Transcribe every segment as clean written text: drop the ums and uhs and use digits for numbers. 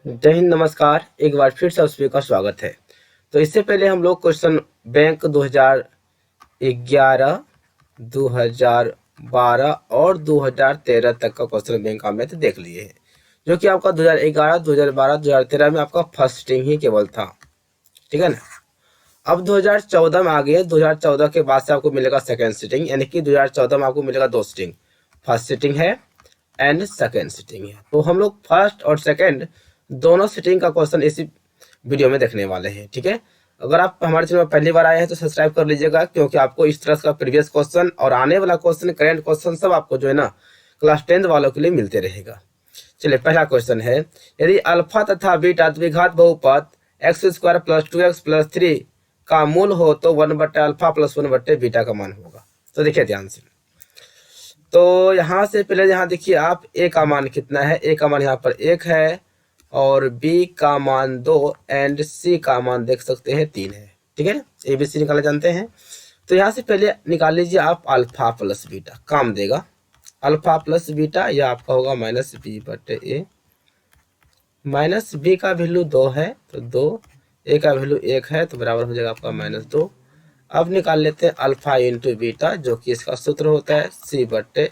जय हिंद, नमस्कार। एक बार फिर से आप सभी का स्वागत है। तो इससे पहले हम लोग क्वेश्चन बैंक 2011, 2012 और 2013 तक का क्वेश्चन बैंक का मैथ देख लिए हैं, जो कि आपका 2011, 2012, 2013 में आपका फर्स्ट सिटिंग ही केवल था। ठीक है ना। अब 2014 में आ गए। 2014 के बाद से आपको मिलेगा सेकेंड सिटिंग, यानी कि 2014 में आपको मिलेगा दो सिटिंग, फर्स्ट सिटिंग है एंड सेकेंड सिटिंग है। तो हम लोग फर्स्ट और सेकेंड दोनों सिटिंग का क्वेश्चन इसी वीडियो में देखने वाले हैं। ठीक है। अगर आप हमारे चैनल में पहली बार आए हैं तो सब्सक्राइब कर लीजिएगा, क्योंकि आपको इस तरह का प्रीवियस क्वेश्चन और आने वाला क्वेश्चन, करेंट क्वेश्चन सब आपको जो है ना क्लास 10 वालों के लिए मिलते रहेगा। चलिए, पहला क्वेश्चन है, यदि अल्फा तथा बीटा द्विघात बहुपद एक्स स्क्वायर प्लस 2x+3 का मूल हो तो 1/अल्फा प्लस 1/बीटा का मान होगा। तो देखिए ध्यान से। तो यहाँ से पहले यहाँ देखिए आप, ए का मान कितना है। ए का मान यहाँ पर 1 है और बी का मान 2 एंड सी का मान देख सकते हैं 3 है। ठीक है, ए बी सी निकाले जानते हैं। तो यहाँ से पहले निकाल लीजिए आप अल्फा प्लस बीटा, काम देगा। अल्फा प्लस बीटा यह आपका होगा -b/a। माइनस बी का वैल्यू 2 है तो 2, ए का वैल्यू 1 है तो बराबर हो जाएगा आपका -2। अब निकाल लेते हैं अल्फा इंटू बीटा, जो कि इसका सूत्र होता है c/a।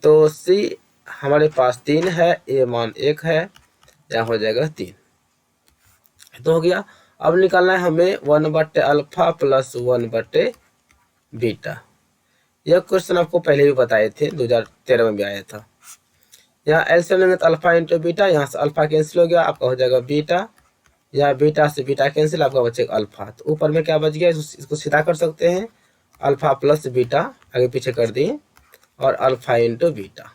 तो c हमारे पास 3 है, a मान 1 है, यहाँ हो जाएगा 3। तो हो गया। अब निकालना है हमें 1/अल्फा प्लस 1/बीटा। यह क्वेश्चन आपको पहले भी बताए थे, 2013 में भी आया था। यहाँ एलसीएम लेंगे तो अल्फा इंटू बीटा, यहाँ से अल्फा कैंसिल हो गया, आपका हो जाएगा बीटा। या बीटा से बीटा कैंसिल, आपका बचेगा अल्फा। तो ऊपर में क्या बच गया, इसको सीधा कर सकते हैं, अल्फा प्लस बीटा आगे पीछे कर दिए और अल्फा इंटू बीटा।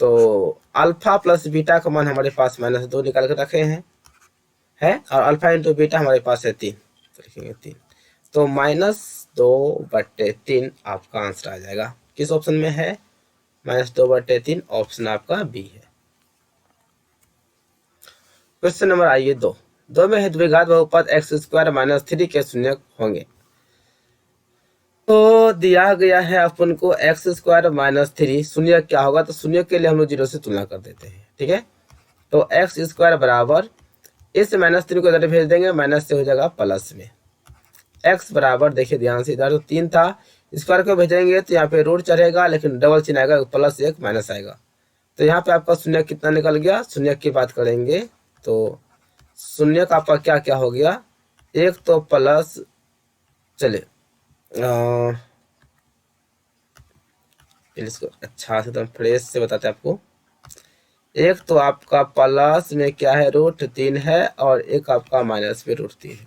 तो अल्फा प्लस बीटा का मान हमारे पास -2 निकाल कर रखे हैं है, और अल्फा इंटू बीटा हमारे पास है 3, तो लिखेंगे 3। तो -2/3 आपका आंसर आ जाएगा। किस ऑप्शन में है? -2/3 ऑप्शन आपका बी है। क्वेश्चन नंबर आइए 2 में है द्विघात बहुपद x² - 3 के शून्य होंगे। तो दिया गया है अपन को x² - 3 शून्य क्या होगा, तो शून्य के लिए हम लोग 0 से तुलना कर देते हैं। ठीक है। तो x² बराबर, इस -3 को इधर भेज देंगे, माइनस से हो जाएगा प्लस में। x बराबर, देखिए ध्यान से, इधर तो 3 था, स्क्वायर को भेजेंगे तो यहाँ पे रूट चढ़ेगा, लेकिन डबल चिन्ह आएगा, +1 माइनस आएगा। तो यहाँ पे आपका शून्य कितना निकल गया, शून्य की बात करेंगे तो शून्य का आपका क्या क्या हो गया, एक तो प्लस, चले इसको अच्छा से एकदम फ्रेश से बताते हैं आपको। एक तो आपका प्लस में क्या है, √3 है, और एक आपका माइनस में √3 है।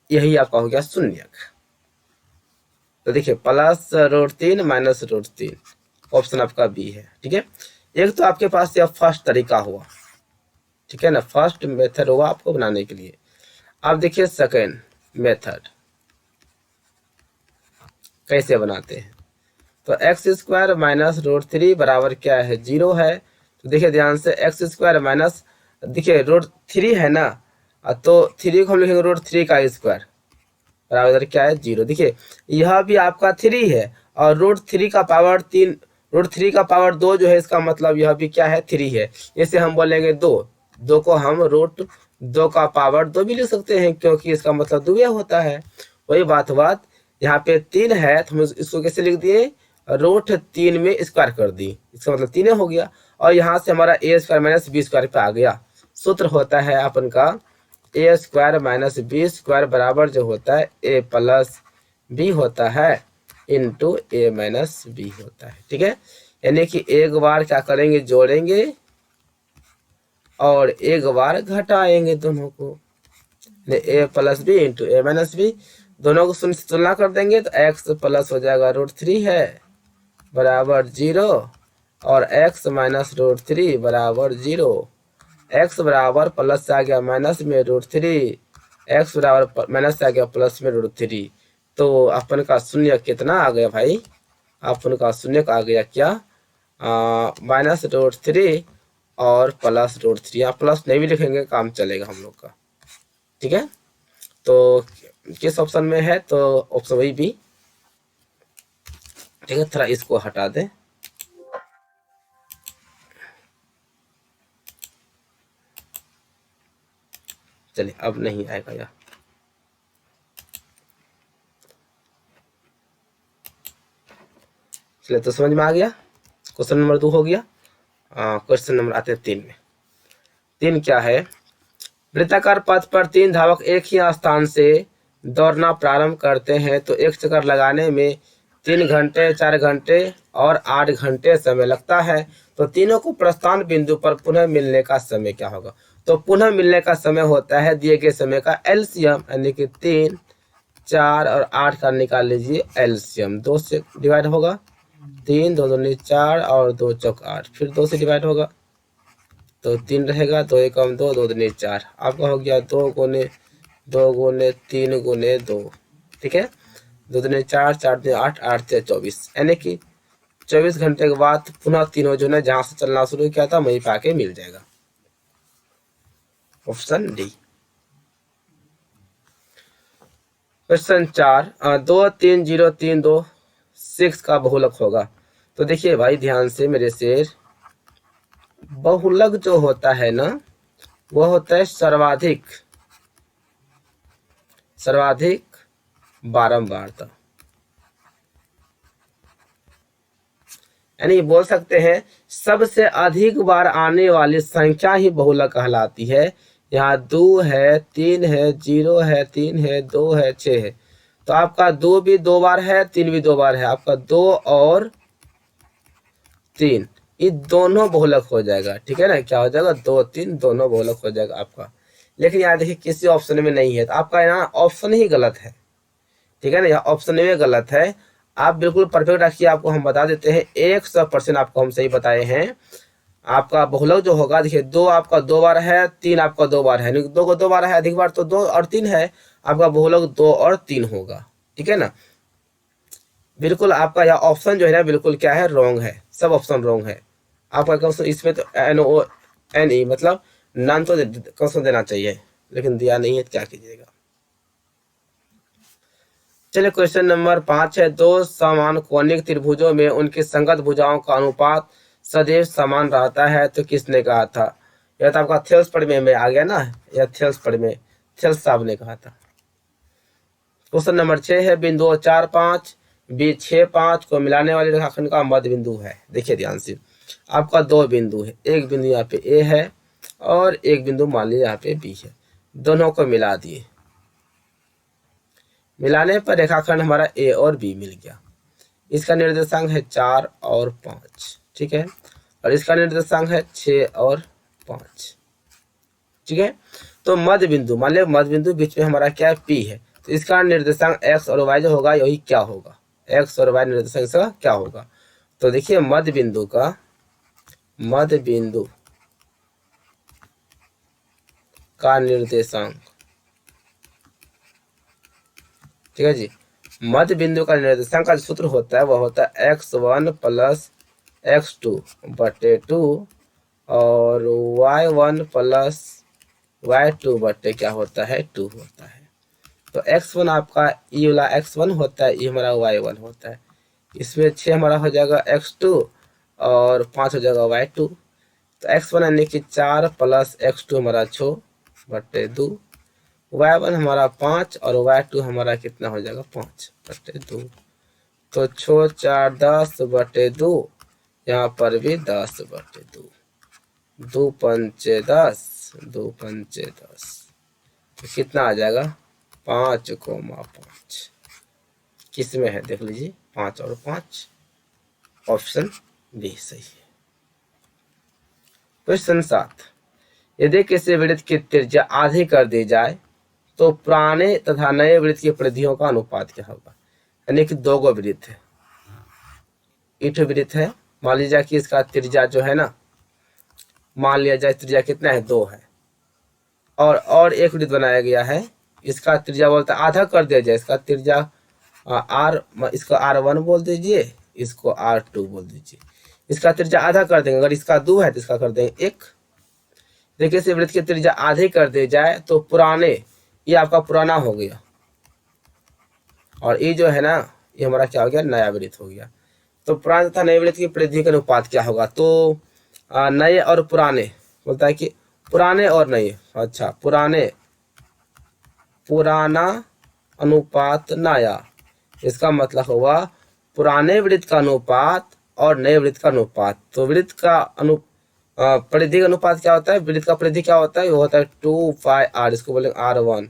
यही आपका हो गया शून्य। तो देखिए प्लस √3 माइनस √3, ऑप्शन आपका बी है। ठीक है। एक तो आपके पास यह फर्स्ट तरीका हुआ, ठीक है ना, फर्स्ट मेथड होगा आपको बनाने के लिए। अब देखिए सेकेंड मेथड कैसे बनाते हैं। तो x² माइनस √3 बराबर क्या है, 0 है। तो देखिए ध्यान से, x² माइनस, देखिए √3 है ना, तो 3 को हम लिखेंगे √3 का स्क्वायर बराबर इधर क्या है, 0। देखिए यह भी आपका 3 है, और √3 का पावर 3, √3 का पावर 2 जो है, इसका मतलब यह भी क्या है, 3 है। इसे हम बोलेंगे 2 को हम √2 का पावर 2 भी लिख सकते हैं, क्योंकि इसका मतलब 2 होता है। वही बात यहाँ पे 3 है, तो हम इसको कैसे लिख दिए, √3 में स्क्वायर कर दी, इसका मतलब 3 हो गया। और यहाँ से हमारा a² माइनस b² पे आ गया। सूत्र होता है अपन का a² माइनस b² बराबर जो होता है a प्लस b होता है इंटू a माइनस b होता है। ठीक है। यानी कि एक बार क्या करेंगे, जोड़ेंगे, और एक बार घटाएंगे दोनों को, a plus B into a minus B. दोनों को शून्य से तुलना कर देंगे तो x प्लस हो जाएगा √3 है बराबर 0, और x माइनस √3 बराबर 0। x बराबर प्लस से आ गया माइनस में √3, x बराबर माइनस से आ गया प्लस में √3। तो अपन का शून्य कितना आ गया भाई, अपन का शून्य का आ गया क्या, माइनस √3 और प्लस √3। यहाँ प्लस नहीं भी लिखेंगे, काम चलेगा हम लोग का। ठीक है। तो किस ऑप्शन में है, तो ऑप्शन वही बी। ठीक है, थोड़ा इसको हटा दें। चलिए अब नहीं आएगा यह। चलिए तो समझ में आ गया। क्वेश्चन नंबर 2 हो गया। क्वेश्चन नंबर आते हैं 3 में। 3 क्या है? वृत्ताकार पथ पर 3 धावक एक ही स्थान से दौड़ना प्रारंभ करते हैं तो एक चक्कर लगाने में 3 घंटे, 4 घंटे और 8 घंटे समय लगता है। तो तीनों को प्रस्थान बिंदु पर पुनः मिलने का समय क्या होगा? तो पुनः मिलने का समय होता है दिए गए समय का एलसीएम, यानी कि 3, 4 और 8 का निकाल लीजिए एलसीएम। 2 से डिवाइड होगा, 3, 2 दूनी 4 और 2 चौक 8, फिर 2 से डिवाइड होगा तो 3 रहेगा, 2 एकम 2, 2 दूनी 4, आपका हो गया 2 गुने 2 गुने 3 गुने 2, ठीक है। 2 दूनी 4, 4 दूनी 8, 8 से 24, यानी कि 24 घंटे के बाद पुनः तीनों जो है जहां से चलना शुरू किया था वहीं पे आके मिल जाएगा। Option D. क्वेश्चन 4, 2 3 0 3 2 6 का बहुलक होगा। तो देखिए भाई ध्यान से मेरे शेर, बहुलक जो होता है ना वह होता है सर्वाधिक बारंबारता, यानी बोल सकते हैं सबसे अधिक बार आने वाली संख्या ही बहुलक कहलाती है। यहाँ 2 है, 3 है, 0 है, 3 है, 2 है, 6 है। तो आपका 2 भी 2 बार है, 3 भी 2 बार है, आपका 2 और 3 ये दोनों बहुलक हो जाएगा, ठीक है ना। क्या हो जाएगा? 2 3 दोनों बहुलक हो जाएगा आपका। लेकिन यहाँ देखिए किसी ऑप्शन में नहीं है, तो आपका यहाँ ऑप्शन ही गलत है, ठीक है ना। यहाँ ऑप्शन में गलत है, आप बिल्कुल परफेक्ट रखिए। आपको हम बता देते हैं 100% आपको हम सही बताए हैं। आपका बहुलक जो होगा देखिए 2 आपका 2 बार है, 3 आपका 2 बार है, 2 को 2 बार है अधिक बार, तो 2 और 3 है, आपका बहुलक 2 और 3 होगा, ठीक है ना। बिल्कुल आपका यह ऑप्शन जो है ना बिल्कुल क्या है? रॉन्ग है, सब ऑप्शन रॉन्ग है। आपका क्वेश्चन इसमें तो NONE मतलब नन तो क्वेश्चन देना चाहिए, लेकिन दिया नहीं है, क्या कीजिएगा। चलिए क्वेश्चन नंबर 5 है, 2 समान कोणिक त्रिभुजों में उनकी संगत भुजाओं का अनुपात सदैव समान रहता है तो किसने कहा था? यह तो आपका थेल्स प्रमेय में आ गया ना, यह थेल्स प्रमेय, थेल्स साहब ने कहा था। क्वेश्चन नंबर 6 है, बिंदु 4 5 B 6 5 को मिलाने वाले रेखाखंड का मध्य बिंदु है। देखिए ध्यान से, आपका 2 बिंदु है, एक बिंदु यहाँ पे A है और एक बिंदु मान लीजिए यहाँ पे B है, दोनों को मिला दिए, मिलाने पर रेखाखंड हमारा A और B मिल गया। इसका निर्देशांक है 4 और 5, ठीक है, और इसका निर्देशांक है 6 और 5, ठीक है। तो मध्य बिंदु, मान लिया मध्य बिंदु बीच में हमारा क्या है? P है, तो इसका निर्देशांक x और y जो होगा यही क्या होगा? x और y निर्देशांक इसका क्या होगा? तो देखिए मध्य बिंदु का निर्देशांक, ठीक है जी, मध्य बिंदु का निर्देशांक का सूत्र होता है वह होता है x1 प्लस x2 बटे 2 और y1 प्लस y2 बटे क्या होता है? 2 होता है। तो x1 आपका ये वाला x1 होता है, ये हमारा y1 होता है, इसमें 6 हमारा हो जाएगा x2 और 5 हो जाएगा y2। तो x1 यानी कि 4 प्लस x2 हमारा 6 बटे 2, y1 हमारा 5 और y2 हमारा कितना हो जाएगा? 5 बटे 2। तो 6 4 10 बटे 2, यहाँ पर भी 10 बटे 2, 2 पंचे 10, 2 पंचे 10, तो कितना आ जाएगा? 5,5। किस में है देख लीजिए, 5 और 5, ऑप्शन बी सही है। क्वेश्चन 7, यदि किसी वृत्त की त्रिज्या आधी कर दी जाए तो पुराने तथा नए वृत्त की परिधियों का अनुपात क्या होगा? यानी कि 2 गो वृत्त है, इठ वृत्त है, मान लीजिए कि इसका त्रिज्या जो है ना, मान लिया जाए त्रिज्या कितना है? 2 है, और एक वृत्त बनाया गया है, इसका त्रिज्या बोलता है आधा कर दिया जाए, इसका त्रिज्या इसको R1 बोल दीजिए, इसको R2 बोल दीजिए, इसका त्रिज्या आधा कर देंगे। अगर इसका 2 है तो इसका कर देंगे 1। देखिए इस वृत्त की त्रिज्या आधी कर दी जाए तो पुराने, ये आपका पुराना हो गया, और ये जो है ना ये हमारा क्या हो गया? नया वृत्त हो गया। तो पुराने तथा नए वृत्त की परिधि का अनुपात क्या होगा? तो नए और पुराने बोलता है कि पुराने और नए, अच्छा पुराने पुराना अनुपात नया। इसका मतलब हुआ पुराने वृत्त का अनुपात और नए वृत्त का अनुपात। तो वृत्त का परिधि का अनुपात क्या होता है, वृत्त का परिधि क्या होता है, वो होता है 2πr, इसको बोलेंगे R1,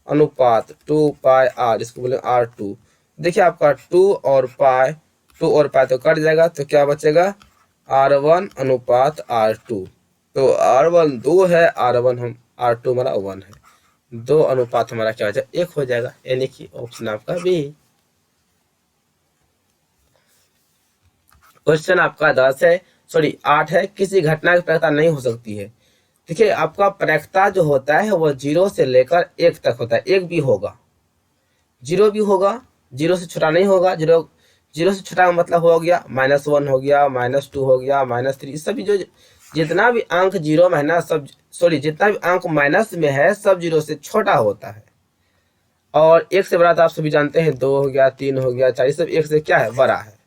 अनुपात 2πr, इसको बोलेंगे R2। देखिए आपका 2 और पाई तो कट जाएगा, तो क्या बचेगा R1 अनुपात R2। तो R1 2 है, R2 हमारा 1 है, 2 अनुपात हमारा क्या हो जाएगा 1 हो जाएगा, यानी कि ऑप्शन आपका बी। क्वेश्चन आपका 10 है, सॉरी 8 है। किसी घटना की प्रायिकता नहीं हो सकती है। देखिए आपका प्रायिकता जो होता है वो 0 से लेकर 1 तक होता है। 1 भी होगा, 0 भी होगा, 0 से छोटा नहीं होगा। 0 से छोटा का मतलब हो गया -1 हो गया, -2 हो गया, -3, सभी जो जितना भी अंक 0 में है ना, सब सॉरी जितना भी अंक माइनस में है सब 0 से छोटा होता है। और 1 से बड़ा तो आप सभी जानते हैं, 2 हो गया, 3 हो गया, 4, सब 1 से क्या है बड़ा है।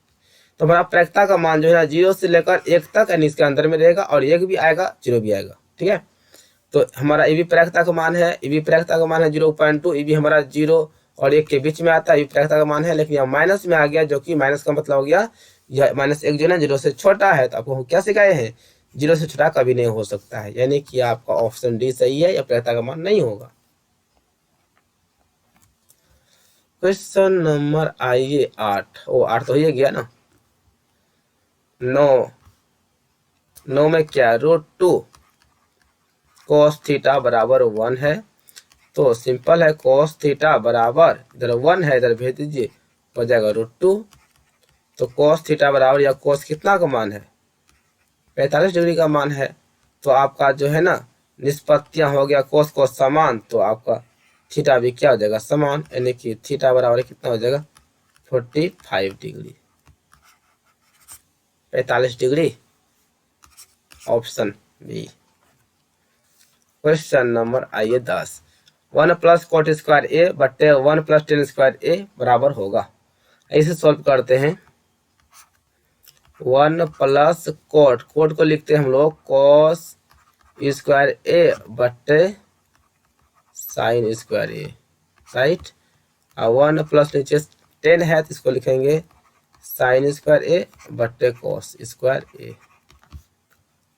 तो हमारा प्रायिकता का मान जो है ना 0 से लेकर 1 तक यानी इसके अंदर में रहेगा, और 1 भी आएगा 0 भी आएगा, ठीक है। तो हमारा ये भी प्रायिकता का मान है, ये भी प्रायिकता का मान है 0.2, ये भी हमारा 0 और 1 के बीच में आता है, ये प्रायिकता का मान है। लेकिन यहाँ माइनस में आ गया, जो कि माइनस का मतलब हो गया यह -1 जो है ना 0 से छोटा है। तो आपको क्या सिखाए हैं, 0 से छोटा कभी नहीं हो सकता है, यानी कि आपका ऑप्शन डी सही है, यह प्रायिकता का मान नहीं होगा। क्वेश्चन नंबर आइए 8, ओ 8 तो ये गया ना। 9 में क्या, √2 cos थीटा बराबर 1 है। तो सिंपल है, cos थीटा बराबर इधर 1 है, इधर भेज दीजिए, हो जाएगा √2। तो cos थीटा बराबर, या cos कितना का मान है 45 डिग्री का मान है। तो आपका जो है ना निष्पत्तियां हो गया, cos cos समान, तो आपका थीटा भी क्या हो जाएगा समान, यानी कि थीटा बराबर कितना हो जाएगा 45 degree, 45 degree, option B. Question number आइए 10, 1 + cot² a बट्टे 1 + tan² a बराबर होगा। इसे सॉल्व करते हैं। 1 + cot को लिखते हैं हम लोग cos² a बट्टे sin² a, राइट। और 1 प्लस नीचे 10 है, तो इसको लिखेंगे sin² a बट्टे cos² a।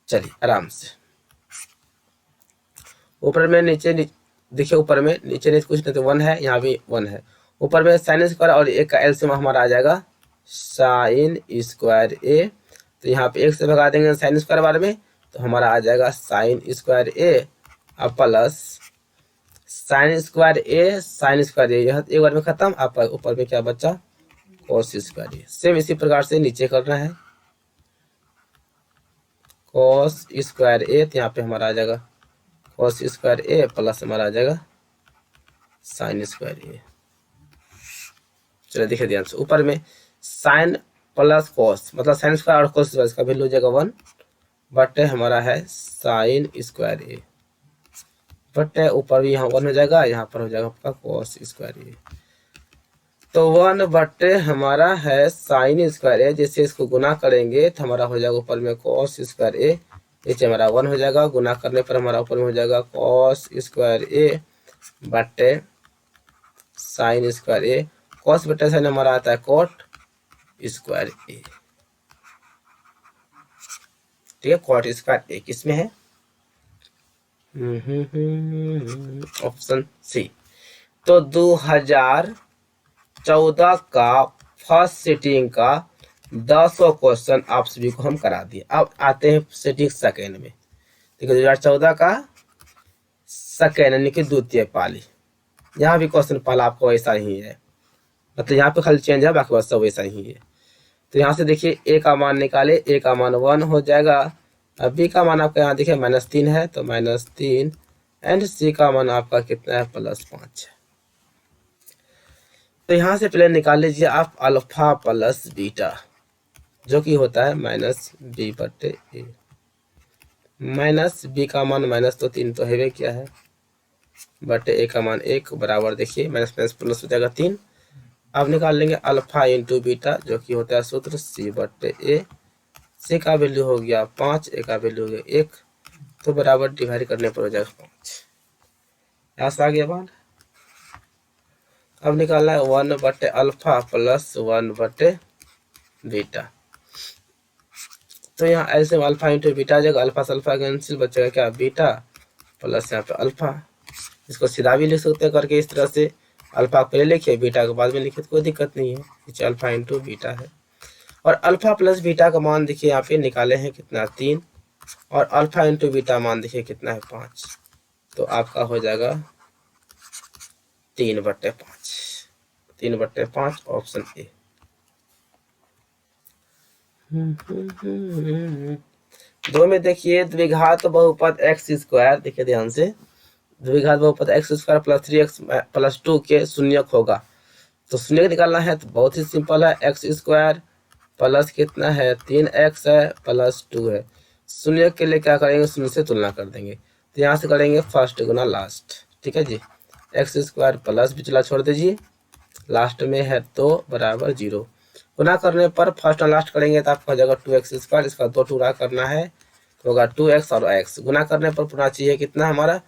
चलिए आराम से, ऊपर में नीचे देखिए, ऊपर में नीचे कुछ नहीं, तो 1 है, यहाँ भी 1 है। ऊपर में sin² और 1 का एलसीएम हमारा आ जाएगा sin² a। तो यहाँ पे 1 से भगा देंगे sin² बार में, तो हमारा आ जाएगा sin² a plus sin² a, यह एक बार में खत्म। आप ऊपर में क्या बचा cos² a। सेम इसी प्रकार से नीचे करना है cos² a, तो यहाँ पे हमारा आ जाएगा cos² a प्लस हमारा आ जाएगा sin² a। चलो देखिए ध्यान से, ऊपर में sin प्लस cos मतलब sin² और cos का वैल्यू हो जाएगा 1 बटे हमारा है sin² a बटे ऊपर भी यहाँ 1 हो जाएगा, यहाँ पर हो जाएगा आपका cos² a। तो 1 बटे हमारा है sin² a, जैसे इसको गुना करेंगे तो हमारा हो जाएगा ऊपर में cos² a, नीचे हमारा 1 हो जाएगा, गुना करने पर हमारा ऊपर में हो जाएगा cos² a बटे sin² a। cos बटे sin हमारा आता है cot² a, ठीक है। cot² a किसमें है, ऑप्शन सी। तो 2014 का फर्स्ट सिटिंग का 10 क्वेश्चन आप सभी को हम करा दिए। अब आते हैं सिटिंग सेकेंड में। देखिए 2014 का सेकेंड यानी कि द्वितीय पाली, यहाँ भी क्वेश्चन पाला आपको वैसा ही है, मतलब यहाँ पे खाली चेंज है, बाकी बात सब वैसा ही है। तो यहाँ से देखिए a का मान निकाले, a का मान 1 हो जाएगा। अब b का मान आपका यहाँ देखिए -3 है, तो -3, एंड c का मान आपका कितना है +5 है। तो यहाँ से पहले निकाल लीजिए आप अल्फा प्लस बीटा, जो कि होता है -b बटे a। -b का मान -3 तो है क्या है, बटे a का मान 1 बराबर, देखिए माइनस प्लस हो जाएगा 3। अब निकाल लेंगे अल्फा इंटू बीटा, जो कि होता है सूत्र c बटे a। c का वैल्यू हो गया 5, a का वैल्यू हो गया 1, तो बराबर डिवाइड करने पर हो जाएगा 5। यहाँ से आ गया बात। अब निकालना है 1/अल्फा प्लस 1/बीटा। तो यहाँ ऐसे अल्फा इंटू बीटा आ जाएगा, अल्फा से अल्फा कैंसिल, बचेगा क्या बीटा प्लस यहाँ पे अल्फा। इसको सीधा भी लिख सकते हैं करके इस तरह से, अल्फा पहले लिखिए बीटा के बाद में लिखिए तो कोई दिक्कत नहीं है। नीचे अल्फा इंटू बीटा है और अल्फा प्लस बीटा का मान देखिए यहाँ पे निकाले हैं कितना 3 और अल्फा इंटू बीटा मान देखिए कितना है 5। तो आपका हो जाएगा 3/5, 3/5 ऑप्शन ए। दो में देखिए द्विघात बहुपद एक्स स्क्वायर, देखिए ध्यान से, द्विघात बहुपद x square plus 3x plus 2 के शून्यक होगा। तो शून्यक निकालना है तो बहुत ही सिंपल है, एक्स स्क्वायर प्लस कितना है 3x है प्लस 2 है। शून्य के लिए क्या करेंगे, शून्य से तुलना कर देंगे, तो यहाँ से करेंगे फर्स्ट गुना लास्ट। ठीक है जी, एक्स स्क्वायर प्लस पिछला छोड़ दीजिए, लास्ट में है 2 बराबर 0। गुना करने पर फर्स्ट और लास्ट करेंगे तो आपका हो जाएगा 2x स्क्वायर, इसका 2 टुकड़ा करना है तो होगा 2x और x। गुना करने पर पूर्णा चाहिए कितना हमारा,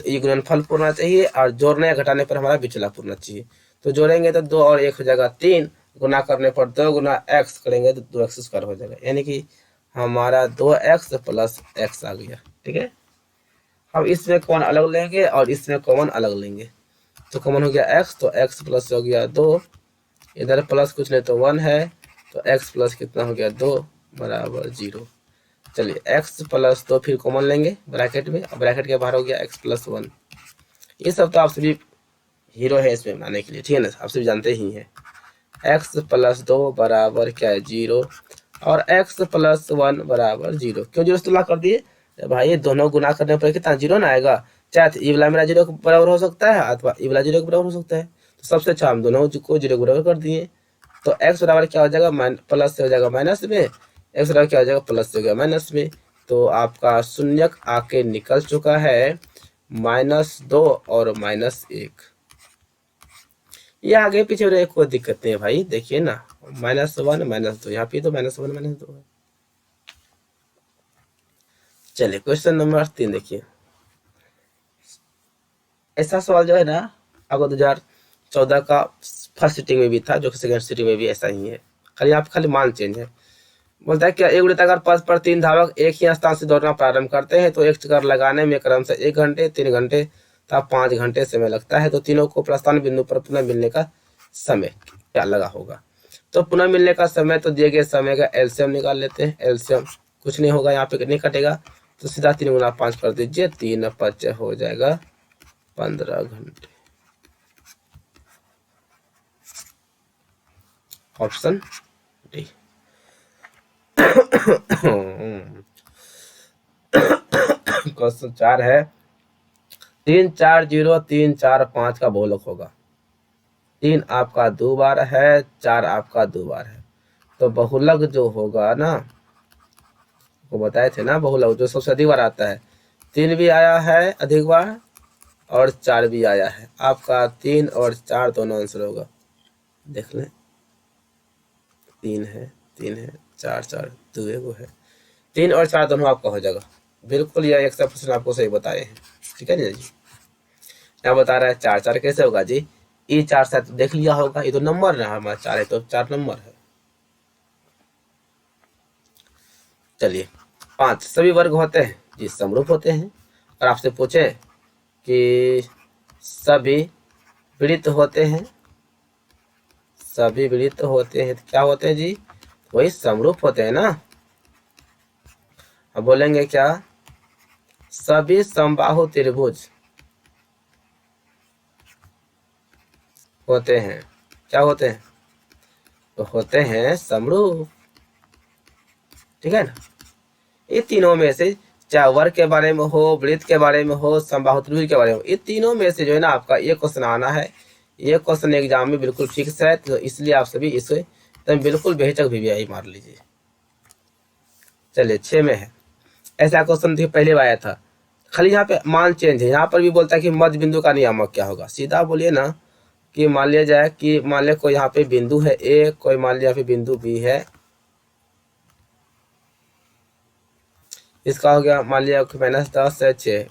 ये गुणनफल पूर्णा चाहिए और जोड़ने या घटाने पर हमारा विचला पूर्णा चाहिए। तो जोड़ेंगे तो 2 और 1 हो जाएगा 3, गुना करने पर 2 गुना x करेंगे तो 2x स्क्वायर हो जाएगा, यानी कि हमारा 2x प्लस x आ गया। ठीक है, अब इसमें कॉमन अलग लेंगे और इसमें कॉमन अलग लेंगे, तो कॉमन हो गया x, तो x प्लस हो गया 2, इधर प्लस कुछ नहीं तो 1 है, तो x प्लस कितना हो गया 2 बराबर 0। चलिए x प्लस 2 फिर कॉमन लेंगे ब्रैकेट में, और ब्रैकेट के बाहर हो गया x प्लस 1। ये सब तो आप सभी हीरो है इसमें बनाने के लिए, ठीक है ना, आप सभी जानते ही हैं। x प्लस 2 बराबर क्या है 0 और x प्लस 1 बराबर 0। क्यों 0 से तुलना कर दिए भाई, ये दोनों गुना करने पर कितना 0 ना आएगा, चाहे ई वाला मेरा 0 के बराबर हो सकता है अथवा ई वाला 0 के बराबर हो सकता है, तो सबसे अच्छा हम दोनों को 0 के बराबर कर दिए। तो x बराबर क्या हो जाएगा, प्लस से हो जाएगा माइनस में, x बराबर क्या हो जाएगा प्लस से हो गया माइनस में। तो आपका शून्यक आके निकल चुका है -2 और -1। ये आगे पीछे रहे कोई दिक्कत नहीं है भाई, देखिए ना -1 -2, यहाँ पे तो -1 -2 है। चलिए क्वेश्चन नंबर 3 देखिए, ऐसा सवाल जो है ना अगर 2014 का फर्स्ट सिटिंग में भी था, जो कि सेकंड सिटिंग में भी ऐसा ही है, खाली यहाँ पे खाली मान चेंज है। बोलता है क्या एक वृत्ताकार पथ पर 3 धावक एक ही स्थान से दौड़ना प्रारंभ करते हैं, तो एक चक्कर लगाने में क्रम से 1 घंटे, 3 घंटे तथा 5 घंटे समय लगता है, तो तीनों को प्रस्थान बिंदु पर पुनः मिलने का समय क्या लगा होगा। तो पुनः मिलने का समय तो दिए गए समय का एलसीएम निकाल लेते हैं, एलसीएम कुछ नहीं होगा, यहाँ पे नहीं कटेगा, तो सीधा 3 गुना 5 कर दीजिए, 3 5 हो जाएगा 15 घंटे। Option D. क्वेश्चन 4 है, 3 4 0 3 4 5 का बहुलक होगा। 3 आपका 2 बार है, 4 आपका 2 बार है, तो बहुलक जो होगा ना, वो बताए थे ना, बहुलक जो सबसे अधिक बार आता है, 3 भी आया है अधिक बार और 4 भी आया है। आपका 3 और 4 दोनों आंसर होगा, देख लें, 3 है 4 4 2 एगो है, 3 और 4 दोनों आपका हो जाएगा बिल्कुल, यह 100% आपको सही बताए हैं। ठीक है जी, यहाँ बता रहा है 4 4 कैसे होगा जी, ये 4 शायद देख लिया होगा, ये तो नंबर ना हमारा 4 है, तो 4 नंबर है। चलिए 5 सभी वर्ग होते हैं जी, समरूप होते हैं। और आपसे पूछे कि सभी वृत्त होते हैं, सभी वृत्त होते हैं तो क्या होते हैं जी, वही समरूप होते हैं ना। अब बोलेंगे क्या, सभी समबाहु त्रिभुज होते हैं, क्या होते हैं, तो होते हैं समरूप। ठीक है ना, ये तीनों में से चाहे वर्ग के बारे में हो, वृत्त के बारे में हो, समबाहु त्रिभुज के बारे में हो, ये तीनों में से जो है ना आपका ये क्वेश्चन आना है। ये क्वेश्चन एग्जाम में बिल्कुल फिक्स है, तो इसलिए आप सभी इसे एकदम बिल्कुल बेहिचक वीवीआई मार लीजिए। चलिए 6 में है, ऐसा क्वेश्चन देखिए पहले आया था, खाली यहाँ पे मान चेंज है, यहाँ पर भी बोलता है कि मध्य बिंदु का नियामक क्या होगा। सीधा बोलिए ना कि मान लिया जाए कि मान लिया कोई यहाँ पे बिंदु है ए, कोई मान लिया यहाँ पे बिंदु बी है, इसका हो गया मान लिया -10 से 6,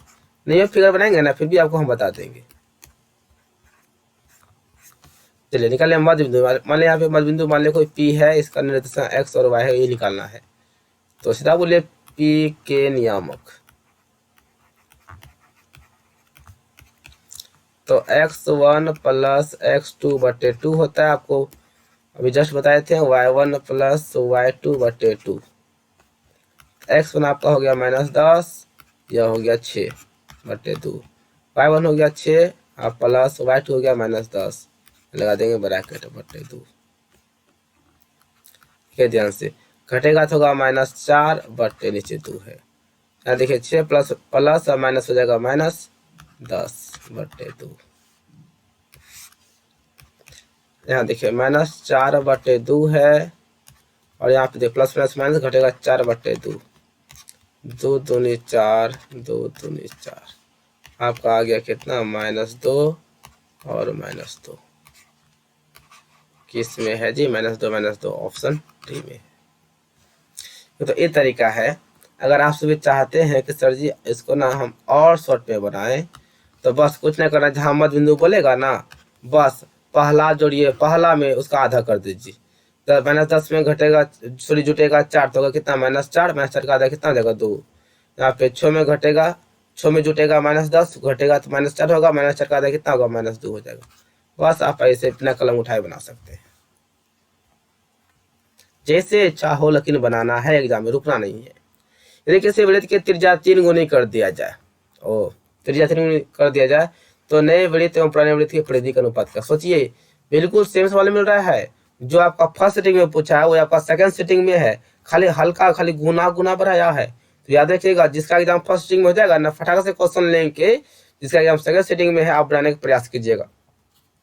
नहीं फिगर बनाएंगे ना फिर भी आपको हम बता देंगे। चलिए निकाले मध्य बिंदु। मान लिया यहाँ पे मध्य बिंदु, मान लिया कोई पी है, इसका निर्देशांक एक्स और वाई है, ये निकालना है। तो सीधा बोलिए पी के नियामक। तो x1 प्लस x2/2 होता है, आपको अभी जस्ट बताए थे, y1 प्लस y2/2। x1 आपका हो गया -10, यह हो गया 6/2, y1 हो गया 6 आप प्लस y2 हो गया -10, लगा देंगे ब्रैकेट /2। ठीक है, ध्यान से घटेगा तो होगा -4 बटे नीचे 2 है। यहाँ देखिए 6 प्लस प्लस और माइनस हो जाएगा -10/2। यहाँ देखिए -4/2 है, और यहाँ पे देखिए प्लस प्लस माइनस घटेगा 4/2। 2 दूनी 4, 2 दूनी 4, आपका आ गया कितना -2 और -2। किस में है जी? -2 ऑप्शन डी में। तो ये तरीका है। अगर आप सभी चाहते हैं कि सर जी इसको ना हम और शॉर्ट में बनाएं, तो बस कुछ नहीं करना, जहाँ मध्य बिंदु बोलेगा ना बस पहला जोड़िए, पहला में उसका आधा कर दीजिए। तो -10 में घटेगा, सॉरी जुटेगा 4, तो होगा कितना -4, -4 का आधा कितना हो जाएगा 2। यहाँ पे 6 में घटेगा, 6 में जुटेगा -10, घटेगा तो -4 होगा, -4 का आधा कितना होगा -2 हो जाएगा। बस आप ऐसे इतना कलम उठाए बना सकते हैं, जैसे चाहो, लेकिन बनाना है एग्जाम में, रुकना नहीं है। यदि किसी वृत्त की त्रिज्या 3 गुनी कर दिया जाए, ओ त्रिज्या 3 गुनी कर दिया जाए, तो नए वृत्त एवं पुराने वृत्त की परिधि का अनुपात का सोचिए। बिल्कुल सेम सवाल मिल रहा है। जो आपका फर्स्ट सिटिंग में पूछा है वो आपका सेकंड सिटिंग में है, खाली हल्का खाली गुना गुना बढ़ाया है। तो याद रखिएगा, जिसका एग्जाम फर्स्ट सिटिंग में हो जाएगा ना, फटाक से क्वेश्चन लेके जिसका एग्जाम सेकंड सिटिंग में है आप बनाने का प्रयास कीजिएगा।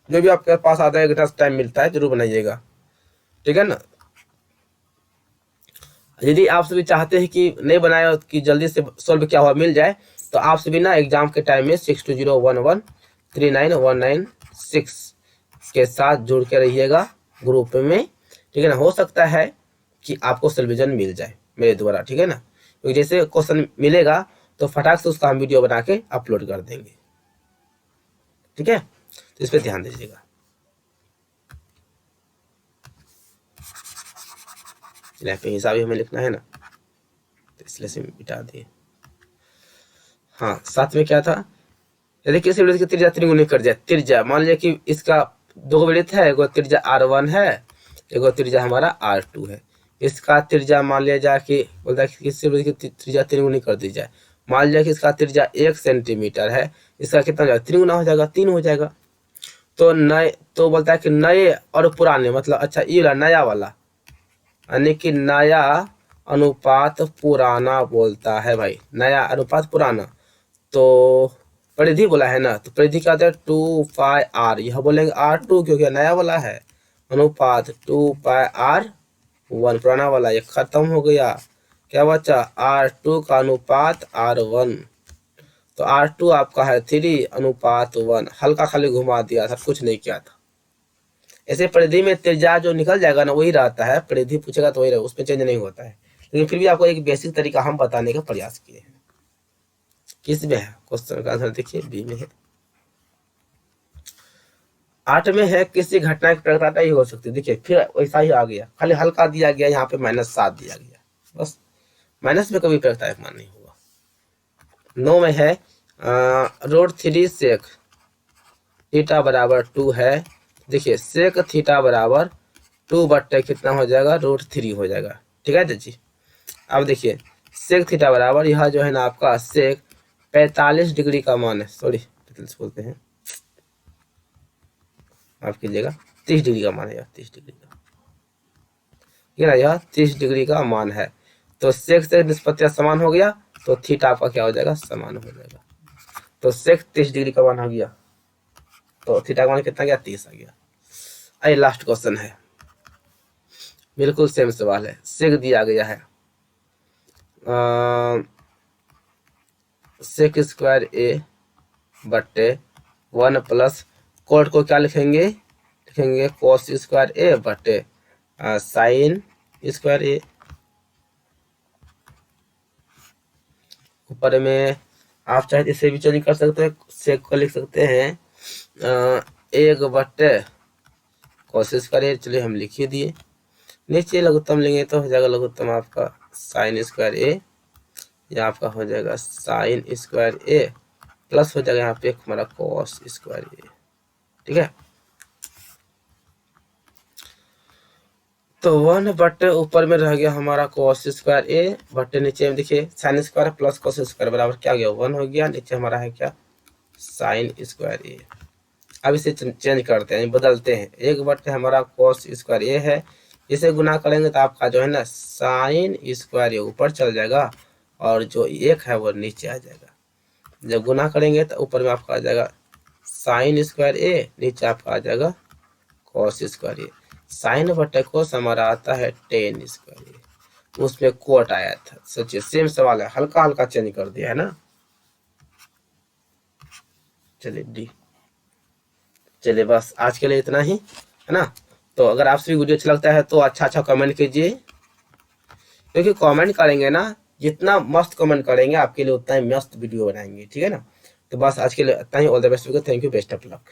जो भी आपके पास आधा एक घंटा टाइम मिलता है जरूर बनाइएगा, ठीक है ना। यदि आप सभी चाहते हैं कि नहीं बनाए कि जल्दी से सॉल्व क्या हुआ मिल जाए, तो आप सभी ना एग्जाम के टाइम में 6201139196 के साथ जुड़ के रहिएगा ग्रुप में, ठीक है ना। हो सकता है कि आपको सॉल्यूशन मिल जाए मेरे द्वारा, ठीक है ना। क्योंकि जैसे क्वेश्चन मिलेगा तो फटाक से उसका हम वीडियो बना के अपलोड कर देंगे, ठीक है। तो इस पर ध्यान दीजिएगा। यहाँ पे हिसाब ही हमें लिखना है ना, तो इसलिए से मिटा दिए। हाँ, साथ में क्या था, यदि किसी वृत्त की त्रिज्या 3 गुनी कर जाए, त्रिज्या मान लिया कि इसका 2 वृत्त है, एगो त्रिज्या R1 है, एगो त्रिज्या हमारा R2 है। इसका त्रिज्या मान लिया जाए कि बोलता है कि किसी वृत्त की त्रिज्या 3 गुनी कर दी जाए। मान लिया कि इसका त्रिज्या 1 सेंटीमीटर है, इसका कितना हो जाएगा 3 गुना हो जाएगा, 3 हो जाएगा। तो नए, तो बोलता है कि नए और पुराने, मतलब अच्छा ये वाला नया वाला, यानी कि नया अनुपात पुराना बोलता है भाई, नया अनुपात पुराना। तो परिधि बोला है ना, तो परिधि क्या होता है 2πr, यह बोलेंगे R2 क्योंकि नया वाला है। अनुपात 2πr1 पुराना वाला, ये खत्म हो गया, क्या बचा R2 का अनुपात R1। तो R2 आपका है 3:1, हल्का खाली घुमा दिया था, कुछ नहीं किया था। ऐसे परिधि में त्रिज्या जो निकल जाएगा ना वही रहता है, परिधि पूछेगा तो वही रहेगा, उसमें चेंज नहीं होता है। लेकिन फिर भी आपको एक बेसिक तरीका हम बताने का प्रयास किए हैं। किस में है क्वेश्चन का आंसर देखिए, बी में है। 8 में है किसी घटना की प्रगटता ही हो सकती है, देखिए फिर वैसा ही आ गया, खाली हल्का दिया गया, यहाँ पे -7 दिया गया, बस माइनस में कभी प्रगटता मान नहीं होगा। 9 में है रोड 3 सेक थीटा बराबर 2 है, देखिए सेक थीटा बराबर 2 बट्टे कितना हो जाएगा √3 हो जाएगा, ठीक है जी। अब देखिए सेक थीटा बराबर, यह जो है ना आपका सेक 45 डिग्री का मान है, सॉरी 45 बोलते हैं, माफ कीजिएगा 30 डिग्री का मान है, 30 डिग्री का, ठीक है ना, यह 30 डिग्री का मान है। तो सेक से निष्पत्ति समान हो गया, तो थीटा आपका क्या हो जाएगा समान हो जाएगा। तो सेक 30 डिग्री का मान हो गया, तो थीटा का मान कितना गया 30 आ गया। आइए लास्ट क्वेश्चन है, बिल्कुल सेम सवाल है, सेक दिया गया है सेक स्क्वायर ए बट्टे 1 प्लस कोट को क्या लिखेंगे, लिखेंगे कोस स्क्वायर ए बट्टे साइन स्क्वायर ए। ऊपर में आप चाहे इसे भी चेंज कर सकते हैं, सेक को लिख सकते हैं 1 बट्टे कोशिश करें। चलिए हम लिख ही दिए। नीचे लघुत्तम लेंगे तो हो जाएगा लघुत्तम आपका साइन स्क्वायर ए, या आपका हो जाएगा साइन स्क्वायर ए प्लस हो जाएगा यहाँ पे हमारा कॉस स्क्वायर ए। ठीक है, तो 1 बटे ऊपर में रह गया हमारा कॉस स्क्वायर ए बटे नीचे में देखिए sine square plus cos square बराबर क्या हो गया 1 हो गया। नीचे हमारा है क्या साइन स्क्वायर ए। अब इसे चेंज करते हैं, बदलते हैं। 1 बटे हमारा कॉस स्क्वायर ए है, इसे गुना करेंगे तो आपका जो है ना साइन स्क्वायर ए ऊपर चल जाएगा और जो 1 है वो नीचे आ जाएगा। जब गुना करेंगे तो ऊपर में आपका आ जाएगा साइन स्क्वायर ए, नीचे आपका आ जाएगा कॉस स्क्वायर ए। साइन बटे कोस हमारा आता है टेन स्क्वायर ए, उसमें कोट आया था। सोचिए सेम सवाल है, हल्का हल्का चेंज कर दिया है ना। चलिए डी, चलिए बस आज के लिए इतना ही है ना। तो अगर आपसे भी वीडियो अच्छा लगता है तो अच्छा कमेंट कीजिए, क्योंकि कमेंट करेंगे ना, जितना मस्त कमेंट करेंगे आपके लिए उतना ही मस्त वीडियो बनाएंगे। ठीक है ना, तो बस आज के लिए इतना ही। All the best, thank you, best of luck.